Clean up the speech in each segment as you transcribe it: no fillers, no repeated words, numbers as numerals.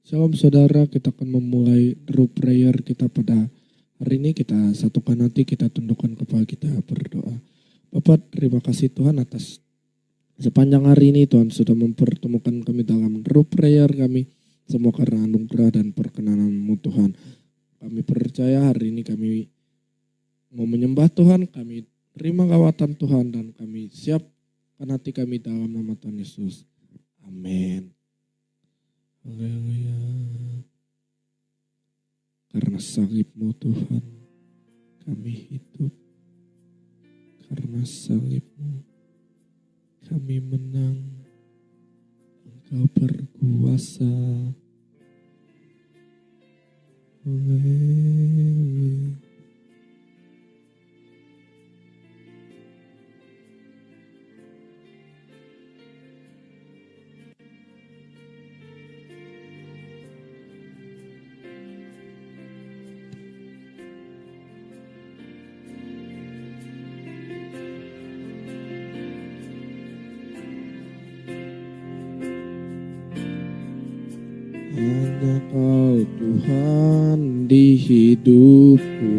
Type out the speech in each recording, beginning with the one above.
Shalom saudara, kita akan memulai true prayer kita pada hari ini. Kita satukan hati, kita tundukkan kepala kita berdoa. Bapak, terima kasih Tuhan atas sepanjang hari ini Tuhan sudah mempertemukan kami dalam true prayer kami. Semua karena anugerah dan perkenanan-Mu Tuhan. Kami percaya hari ini kami mau menyembah Tuhan, kami terima lawatan Tuhan dan kami siapkan hati kami dalam nama Tuhan Yesus. Amin. Haleluya. Karena salib-Mu Tuhan, kami hidup. Karena salib-Mu, kami menang. Engkau berkuasa. Haleluya. Hanya Kau Tuhan di hidupku.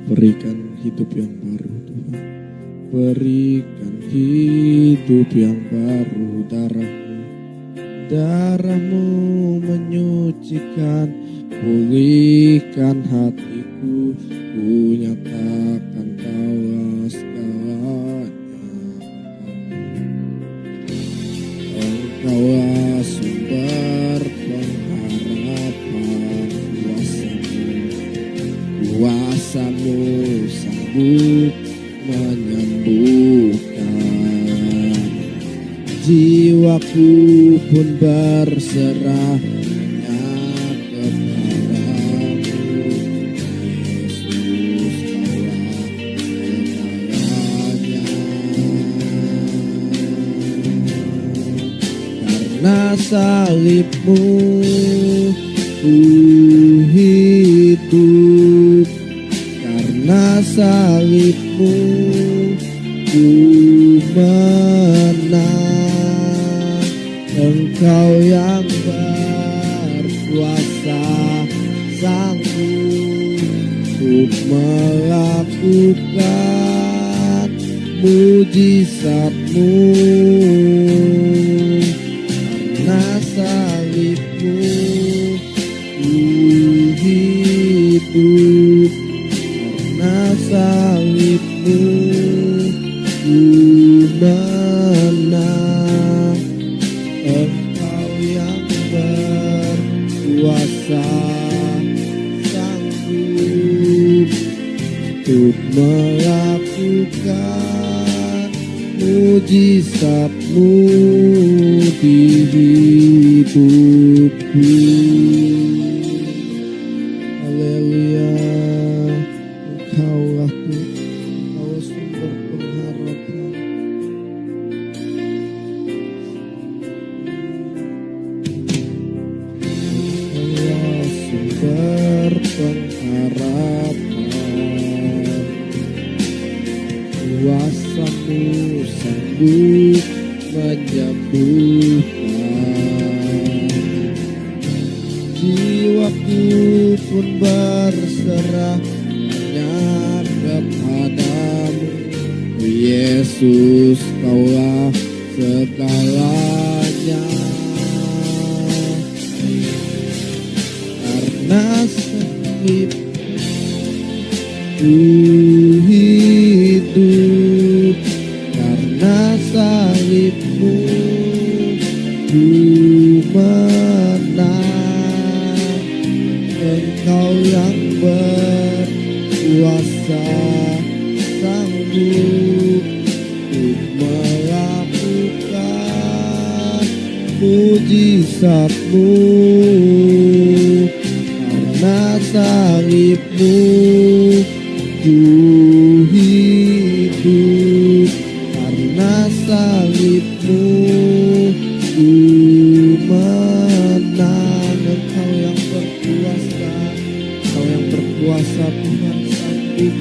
Berikan hidup yang baru Tuhan. Berikan hidup yang baru. Darah-Mu menyucikan. Pulihkan hatiku. Ku nyatakan Kaulah segalanya. Engkaulah sumber pengharapan. Kuasa-Mu sanggup menyembuhkan. Jiwaku pun berserah hanya kepadamu. Yesus, Kaulah segalanya. Karena salib-Mu ku hidup. Karena salib-Mu ku menang. Engkau yang berkuasa, sanggup untuk melakukan mujizat-Mu. Karena salib-Mu ku hidup. Karena salib-Mu ku menang. Engkau yang berkuasa, sanggup untuk melakukan mujizat-Mu di hidupku. Haleluya. Engkaulah sumber pengharapan. Engkaulah sumber pengharapan. Kuasa-Mu sanggup menyembuhkan. Jiwaku pun berserah hanya kepadamu. Yesus, Kaulah segalanya. Karena salib-Mu hidup. Karena salib-Mu ku menang. Engkau yang berkuasa, sanggup untuk melakukan mujizat-Mu. Karena salib-Mu ku hidup. Karena salib-Mu ku menang. Engkau yang berkuasa, Engkau yang berkuasa Tuhan, sanggup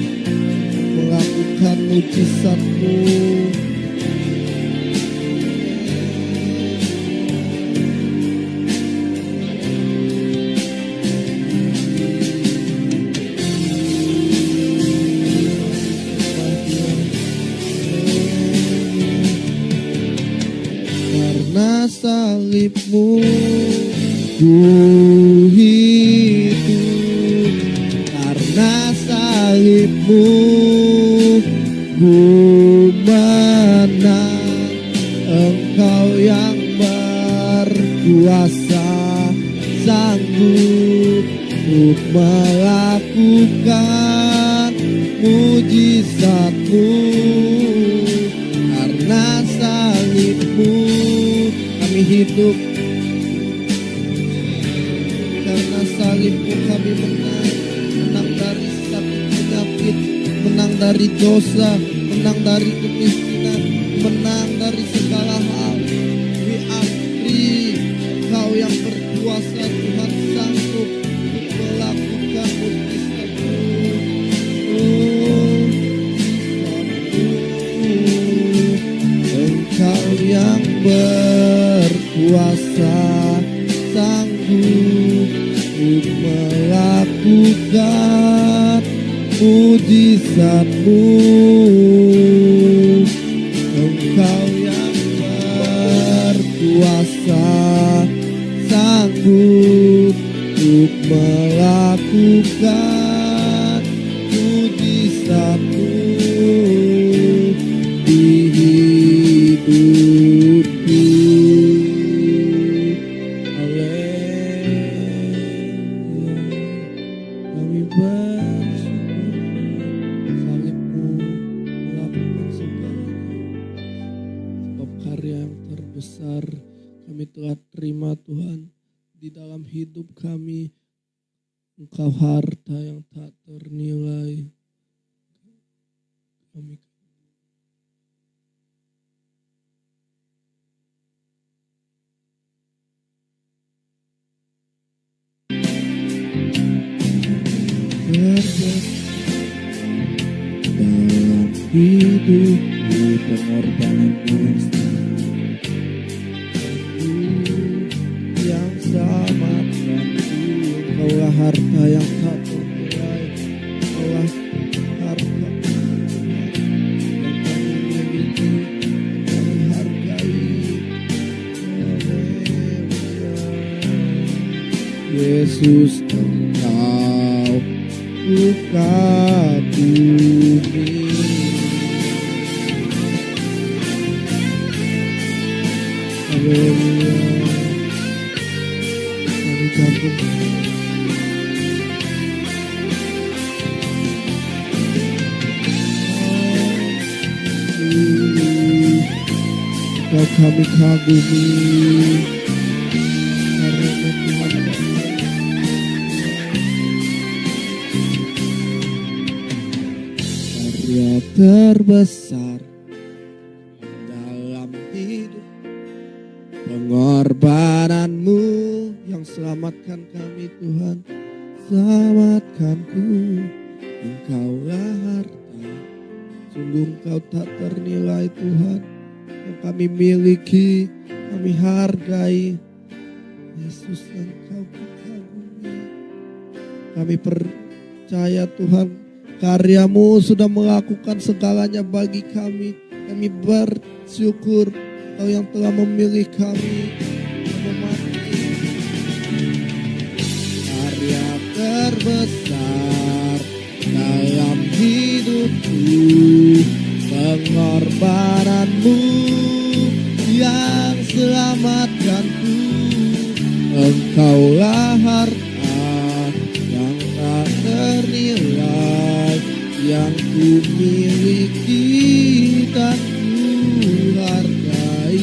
melakukan mujizat-Mu. salib-Mu ku hidup, karena salib-Mu ku menang. Engkau yang berkuasa, sanggup untuk melakukan mujizat-Mu. Karena salib-Mu kami hidup, karena salib-Mu kami menang. Menang dari sakit penyakit, menang dari dosa, menang dari kemiskinan, menang dari segala hal. We are free. Engkau yang berkuasa, Tuhan, sanggup untuk melakukan mujizat-Mu. Engkau yang berkuasa, sanggup untuk melakukan mujizat-Mu. Engkau yang berkuasa, sanggup untuk melakukan mujizat-Mu di hidupku. Haleluya, kami bersyukur salib-Mu melakukan segalanya. Sebab karya yang terbesar kami telah terima, Tuhan, di dalam hidup kami. Engkau harta yang tak ternilai. Kami dalam hidupku, pengorbananmu yang selamatkanku. Engkaulah harta yang tak ternilai. Engkaulah harta yang kami miliki, kami hargai. Yesus, Engkau ku kagumi. Haleluya, kami kagum. Engkau kami kagumi, karena Tuhan karya terbesar dalam hidup, pengorbanan-Mu yang selamatkan kami, Tuhan, selamatkanku. Engkaulah harta, sungguh Engkau tak ternilai, Tuhan, yang kami miliki, kami hargai. Yesus, Engkau kagumi. Kami percaya, Tuhan, karya-Mu sudah melakukan segalanya bagi kami. Kami bersyukur Engkau yang telah memilih kami, yang memati. Karya terbesar dalam hidupku, pengorbanan-Mu yang selamatkanku. Engkaulah harta yang tak ternilai, yang ku miliki dan ku hargai.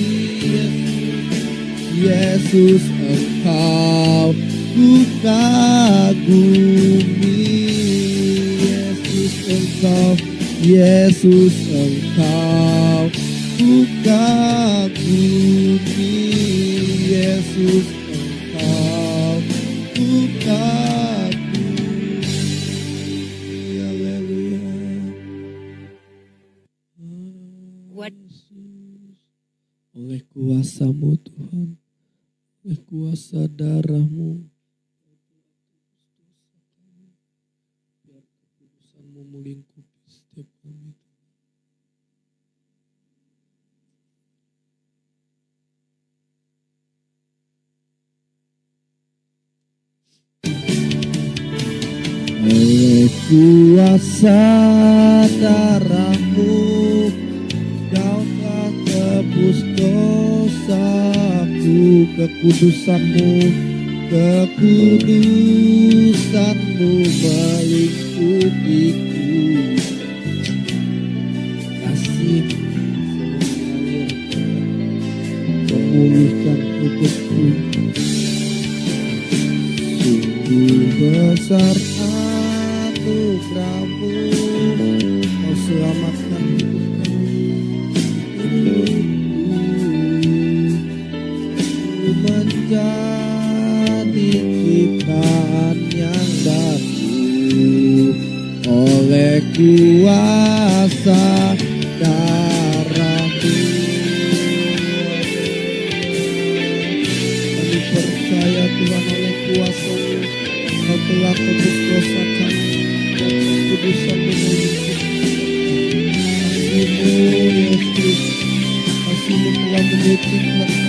Yesus, Engkau ku kagumi. Yesus, Engkau ku kagumi. Yesus, Engkau ku kagumi. Haleluya. Oleh kuasa-Mu, Tuhan, oleh kuasa darah-Mu, biar kekudusan-Mu melingkupi setiap kami. kuasa darahmu, kau telah tebus dosaku, kekudusanmu melingkupiku. Kasih memulihkan hidupku, sungguh besar anugerahmu, kau selamatkan hidupku. Ku menjadi ciptaan yang baru oleh kuasa darahmu. Kami percaya Tuhan, oleh kuasa-Mu Kau telah tebus dosa kami dan kekudusan-Mu melingkupi. Kasih-Mu Yesus, kasih-Mu telah menyucikan kami,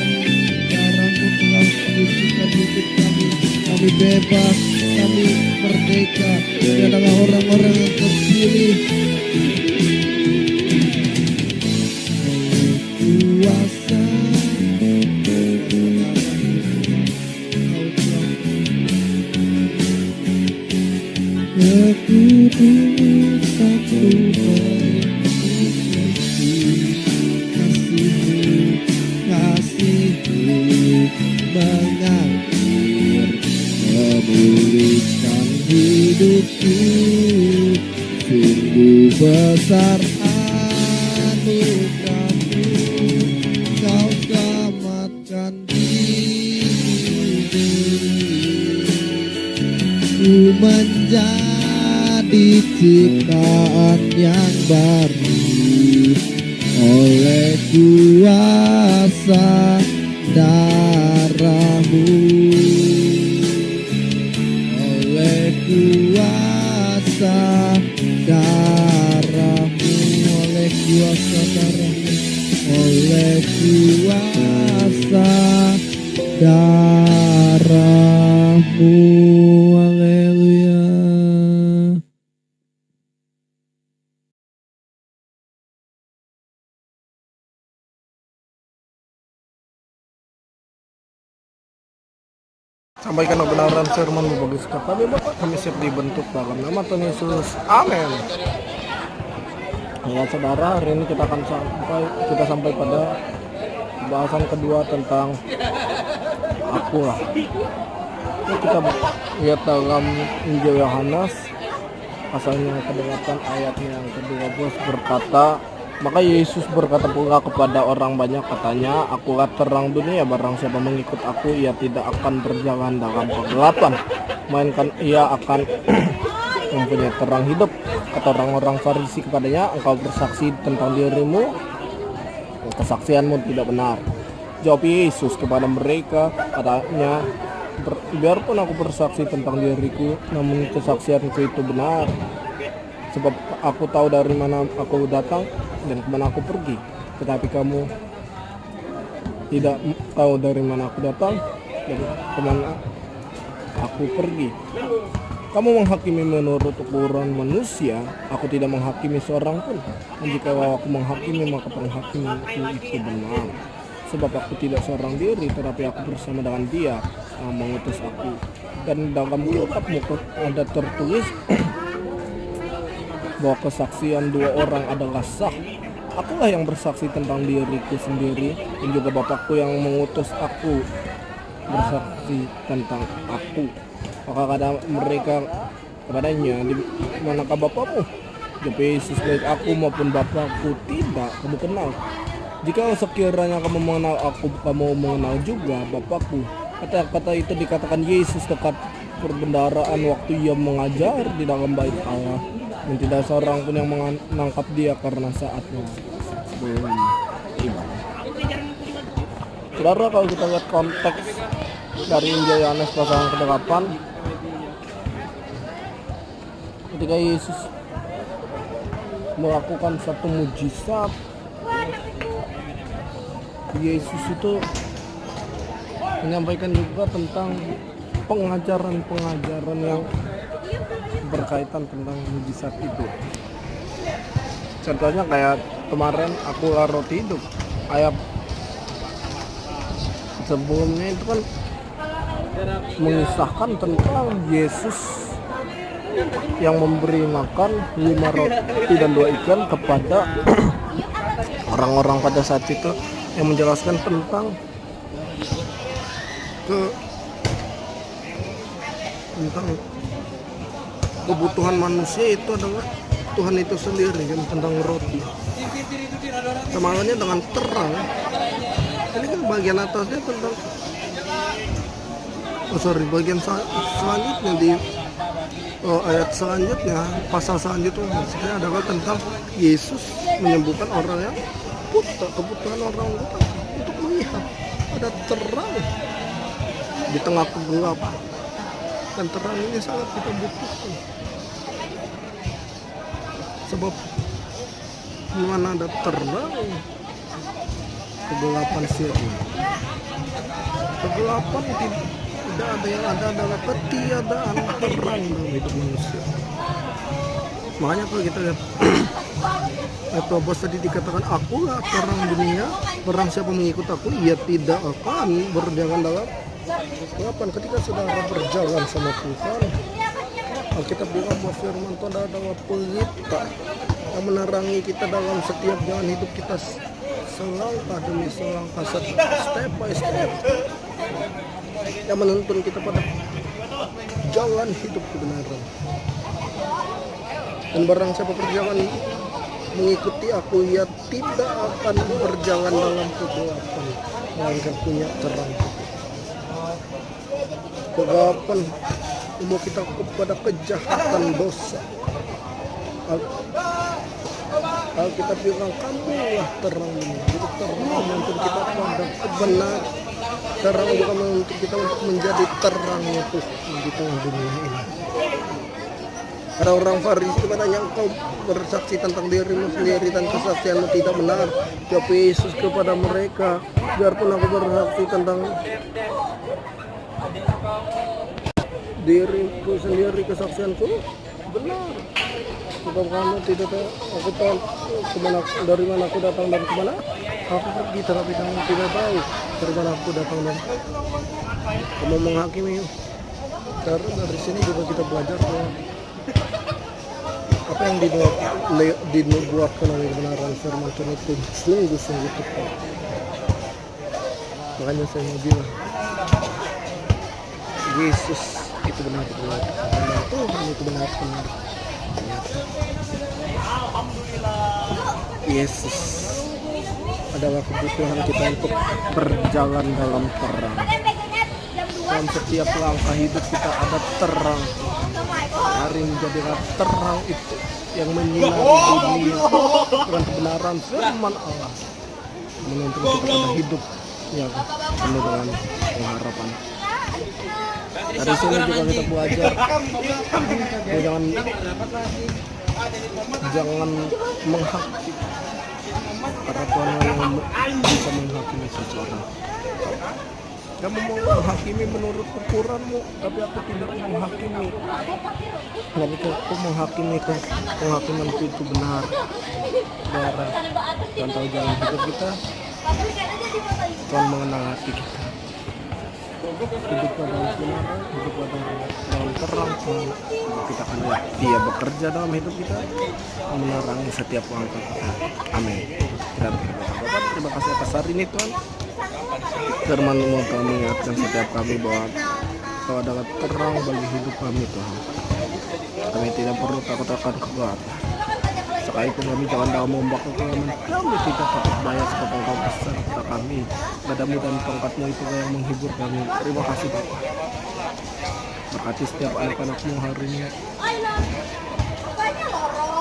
darah-Mu telah menyucikan hidup kami. Kami bebas, kami merdeka, kami adalah orang-orang yang terpilih. Kuasa kekudusan-Mu kasih-Mu mengalir, memulihkan hidupku. Sungguh besar anugerahmu, kau selamatkan diriku. Ku menjadi ciptaan yang baru oleh kuasa darahmu, oleh kuasa darahmu, oleh kuasa darahmu, oleh kuasa darahmu. Haleluya. Sampaikan kebenaran firman-Mu bagi setiap kami Bapa, kami siap dibentuk dalam nama Tuhan Yesus. Amin. Ya saudara, hari ini kita akan sampai pada bahasan kedua tentang akulah. Ini kita lihat dalam Injil Yohanes pasalnya yang ke-8 ayatnya yang ke-12 berkata, maka Yesus berkata pula kepada orang banyak, katanya, akulah terang dunia, barang siapa mengikut aku, ia tidak akan berjalan dalam kegelapan, melainkan ia akan mempunyai terang hidup. Kata orang-orang Farisi kepadanya, engkau bersaksi tentang dirimu, kesaksianmu tidak benar. Jawab Yesus kepada mereka, katanya, biarpun aku bersaksi tentang diriku, namun kesaksianku itu benar, sebab aku tahu dari mana aku datang dan kemana aku pergi, tetapi kamu tidak tahu dari mana aku datang dan kemana aku pergi. Kamu menghakimi menurut ukuran manusia, aku tidak menghakimi seorang pun. Dan jika aku menghakimi, maka penghakimiku itu benar, sebab aku tidak seorang diri, tetapi aku bersama dengan Dia yang mengutus aku. Dan dalam kitabmu ada tertulis bahwa kesaksian dua orang adalah sah. Akulah yang bersaksi tentang diriku sendiri, dan juga Bapakku yang mengutus aku bersaksi tentang aku. Maka kata mereka kepadanya, di manakah Bapakmu? Jawab Yesus, baik aku maupun Bapakku tidak kamu kenal. Jika sekiranya kamu mengenal aku, kamu mengenal juga Bapakku. Kata-kata itu dikatakan Yesus dekat perbendaharaan waktu ia mengajar di dalam bait Allah, dan tidak seorang pun yang menangkap dia karena saatnya belum tiba. Saudara, kalau kita lihat konteks dari Injil Yohanes pasal yang ke-8, ketika Yesus melakukan satu mujizat, Yesus itu menyampaikan juga tentang pengajaran yang berkaitan tentang mujizat itu. Contohnya kayak kemarin aku roti hidup, kayak sebelumnya itu kan mengisahkan tentang Yesus yang memberi makan 5 roti dan 2 ikan kepada orang-orang pada saat itu, yang menjelaskan tentang kebutuhan manusia itu adalah Tuhan itu sendiri, yang tentang roti. Sama halnya dengan terang. Ini kan bagian atasnya tentang bagian selanjutnya di ayat selanjutnya, pasal selanjutnya maksudnya adalah tentang Yesus menyembuhkan orang yang buta, kebutuhan orang buta untuk melihat ada terang di tengah kegelapan, dan terang ini sangat kita butuhkan, sebab di mana ada terang kegelapan sirna. Kegelapan tidak ada, yang ada adalah ketiadaan terang dalam hidup manusia. Makanya kalau kita lihat ayat 12 tadi dikatakan, akulah terang dunia, barang siapa mengikut aku ia tidak akan berjalan dalam kegelapan. Ketika saudara berjalan sama Tuhan, Alkitab bilang bahwa firman Tuhan adalah pelita yang menerangi kita dalam setiap jalan hidup kita, selangkah demi selangkah, step by step, yang menuntun kita pada jalan hidup kebenaran. Dan barang siapa berjalan mengikuti aku, ia tidak akan berjalan dalam kegelapan, melainkan punya terang. Kegelapan membawa kita kepada kejahatan dosa. Alkitab bilang, kamulah terang dunia. Jadi terang menuntun kita pada kebenaran. Terang bukan menuntut kita untuk menjadi terangnya Tuhan di tengah dunia ini. Ada orang Farisi bertanya, engkau bersaksi tentang dirimu sendiri dan kesaksianmu tidak benar. Jawab Yesus kepada mereka, biarpun aku bersaksi tentang diriku sendiri, kesaksianku benar. Sebab kamu tidak tahu aku tahu dari mana aku datang dan kemana aku pergi, tetapi kamu tidak tahu dari mana aku datang dan kamu menghakimi. Karena dari sini juga kita belajar bahwa apa yang dinubuatkan oleh kebenaran firman Tuhan itu sungguh-sungguh tepat. Makanya saya mau bilang, Yesus itu benar-benar, Tuhan itu benar-benar. Yesus adalah kebutuhan kita untuk berjalan dalam terang. Dalam setiap langkah hidup kita ada terang. Hari menjadilah terang itu yang menyinari dunia dengan kebenaran firman Allah, menuntun kita pada hidup yang penuh dengan pengharapan. Dari sini juga kita belajar, jangan menghakimi, karena Tuhan yang bisa menghakimi seseorang. Kamu mau menghakimi menurut ukuranmu, tapi aku tidak menghakimi. Dan aku menghakimi, penghakiman itu benar. Darah dan tahu jalan hidup kita, Tuhan mengenal hati kita. Hidup dalam kebenaran, hidup dalam terang, kita akan lihat Dia bekerja dalam hidup kita, menerangi setiap langkah kita. Amin. Kita berdoa. Bapak, terima kasih atas hari ini Tuhan. Firman-Mu kami mengingatkan setiap kami bahwa Kau adalah terang bagi hidup kami Tuhan. Kami tidak perlu takut akan kegelapan. Sekalipun kami jalan dalam ombak kegelapan, kami tidak takut bahaya, sebab Engkau beserta kami. Padamu dan tongkat-Mu itu yang menghibur kami. Terima kasih Bapa. Berkati setiap anak-anak-Mu hari ini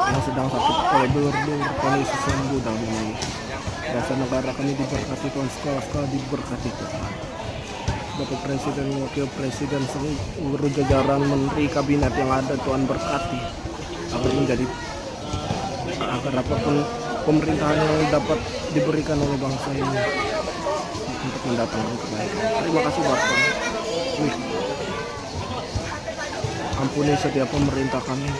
yang sedang sakit, belur Tuhan Yesus sembuh dalam ini. Bangsa negara kami diberkati Tuhan, sekolah-sekolah diberkati Tuhan. Bapak Presiden, Wakil Presiden, seluruh jajaran menteri kabinet yang ada Tuhan berkati, agar apapun pemerintahan yang dapat diberikan oleh bangsa ini untuk mendatangkan kebaikan. Terima kasih Bapak. Ampuni setiap pemerintah kami,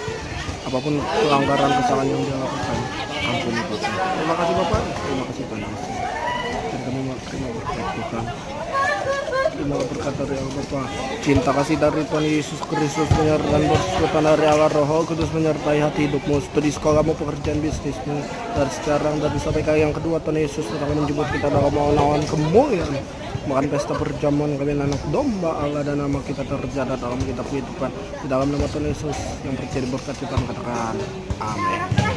apapun pelanggaran kesalahan yang dia lakukan, ampuni Bapak. Terima kasih Bapak, terima kasih Tuhan. Dan kami terima berkat Tuhan. Terima berkat dari Allah Bapa. Cinta kasih dari Tuhan Yesus Kristus menyertai bersekutu dari Allah Roh Kudus menyertai hati hidupmu, studi sekolahmu, pekerjaan bisnismu, dari sekarang dan sampai kali yang kedua Tuhan Yesus sedang menjemput kita dalam melawan kemuliaan. Makan pesta perjamuan kami anak domba Allah dan nama kita terjaga dalam kitab kehidupan. Di dalam nama Tuhan Yesus yang percaya berkat kita katakan amin.